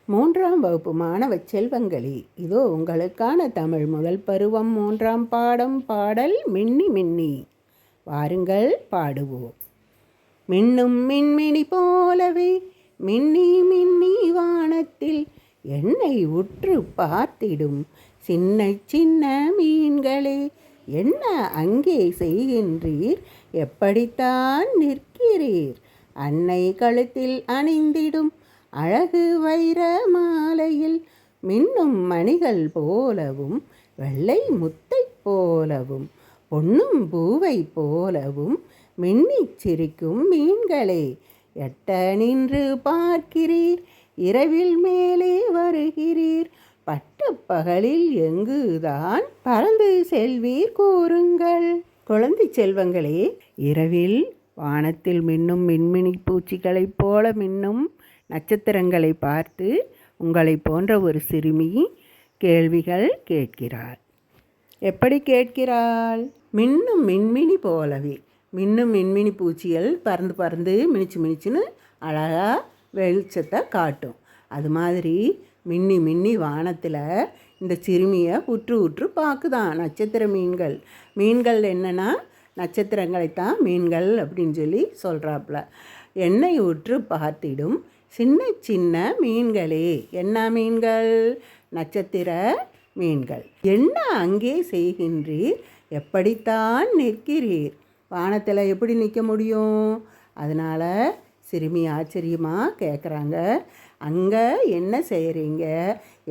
மூன்றாம் வகுப்பு மாணவ செல்வங்களே, இதோ உங்களுக்கான தமிழ் முதல் பருவம் 3ஆம் பாடம் பாடல் மின்னி மின்னி. வாருங்கள் பாடுவோம். மின்னும் மின்மினி போலவே மின்னி மின்னி வானத்தில் என்னை உற்று பார்த்திடும் சின்ன சின்ன மீன்களே, என்ன அங்கே செய்கின்றீர்? எப்படித்தான் நிற்கிறீர்? அன்னை கழுத்தில் அணிந்திடும் அழகு வைர மாலையில் மின்னும் மணிகள் போலவும் வெள்ளை முத்தை போலவும் பொன்னும் பூவை போலவும் மின்னிச் சிரிக்கும் மீன்களே, எட்ட நின்று பார்க்கிறீர், இரவில் மேலே வருகிறீர், பட்டப்பகலில் எங்குதான் பறந்து செல்வீர் கூறுங்கள். குழந்தை செல்வங்களே, இரவில் வானத்தில் மின்னும் மின்மினி பூச்சிகளைப் போல மின்னும் நட்சத்திரங்களை பார்த்து உங்களை போன்ற ஒரு சிறுமி கேள்விகள் கேட்கிறாள். எப்படி கேட்கிறாள்? மின்னும் மின்மினி போலவே. மின்னும் மின்மினி பூச்சிகள் பறந்து பறந்து மினிச்சு மினிச்சுன்னு அழகாக வெளிச்சத்தை காட்டும். அது மாதிரி மின்னி மின்னி வானத்தில் இந்த சிறுமியை உற்று உற்று பார்க்குதான் நட்சத்திர மீன்கள். மீன்கள் என்னென்னா நட்சத்திரங்களைத்தான் மீன்கள் அப்படின்னு சொல்லி சொல்கிறாப்புல. என்னை உற்று பார்த்திடும் சின்ன சின்ன மீன்களே, என்ன மீன்கள்? நட்சத்திர மீன்கள். என்ன அங்கே செய்கின்றீர்? எப்படித்தான் நிற்கிறீர்? வானத்தில் எப்படி நிற்க முடியும்? அதனால் சிறுமி ஆச்சரியமாக கேட்குறாங்க, அங்கே என்ன செய்கிறீங்க?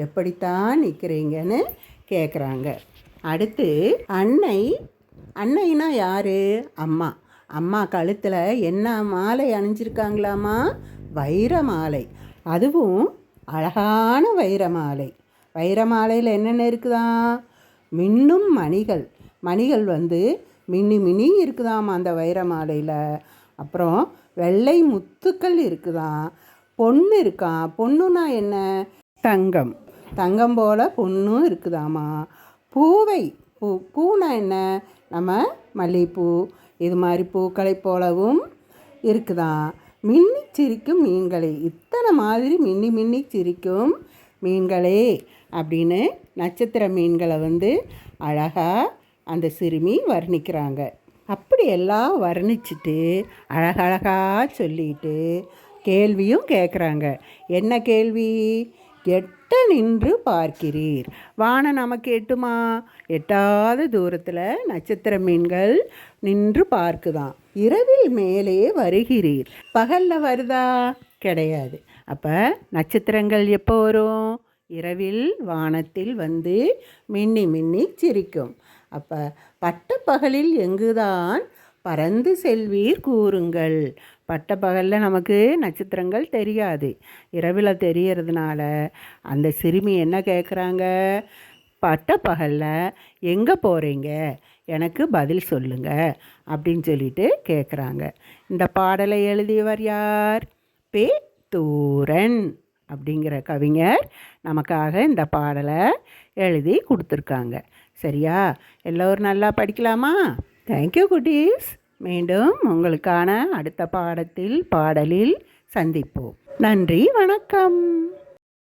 எப்படித்தான் நிற்கிறீங்கன்னு கேட்குறாங்க. அடுத்து அன்னைனா யார்? அம்மா. அம்மா கழுத்தில் என்ன மாலை அணிஞ்சிருக்காங்களாமா? வைர மாலை. அதுவும் அழகான வைர மாலை. வைர மாலையில் என்னென்ன இருக்குதான்? மின்னும் மணிகள் மின்னி மின்னி இருக்குதாம் அந்த வைர மாலையில். அப்புறம் வெள்ளை முத்துக்கள் இருக்குதான். பொண்ணு இருக்கான். பொண்ணுனா என்ன? தங்கம் போல் பொண்ணும் இருக்குதாமா. பூனா என்ன? நம்ம மல்லிகைப்பூ இது மாதிரி பூக்களை போலவும் இருக்குதான். மின்னி சிரிக்கும் மீன்களே, இத்தனை மாதிரி மின்னி மின்னி சிரிக்கும் மீன்களே அப்படின்னு நட்சத்திர மீன்களை அழகாக அந்த சிறுமி வர்ணிக்கிறாங்க. அப்படி எல்லாம் வர்ணிச்சுட்டு அழகழகாக சொல்லிட்டு கேள்வியும் கேட்குறாங்க. என்ன கேள்வி? எட்ட நின்று பார்க்கிறீர். வானம் நமக்கு எட்டுமா? எட்டாத தூரத்தில் நட்சத்திர மீன்கள் நின்று பார்க்குதான். இரவில் மேலே வருகிறீர். பகலில் வருதா? கிடையாது. அப்போ நட்சத்திரங்கள் எப்போ வரும்? இரவில் வானத்தில் மின்னி மின்னி சிரிக்கும். அப்போ பட்டப்பகலில் எங்குதான் பறந்து செல்வீர் கூறுங்கள். பட்டப்பகலில் நமக்கு நட்சத்திரங்கள் தெரியாது. இரவில் தெரியறதுனால அந்த சிறுமி என்ன கேட்குறாங்க? பட்டப்பகலில் எங்கே போகிறீங்க? எனக்கு பதில் சொல்லுங்க அப்படின்னு சொல்லிட்டு கேட்குறாங்க. இந்த பாடலை எழுதியவர் யார்? பே. தூரன் அப்படிங்கிற கவிஞர் நமக்காக இந்த பாடலை எழுதி கொடுத்துருக்காங்க. சரியா? எல்லோரும் நல்லா படிக்கலாமா? தேங்க்யூ குட்டீஸ். மீண்டும் உங்களுக்கான அடுத்த பாடலில் சந்திப்போம். நன்றி, வணக்கம்.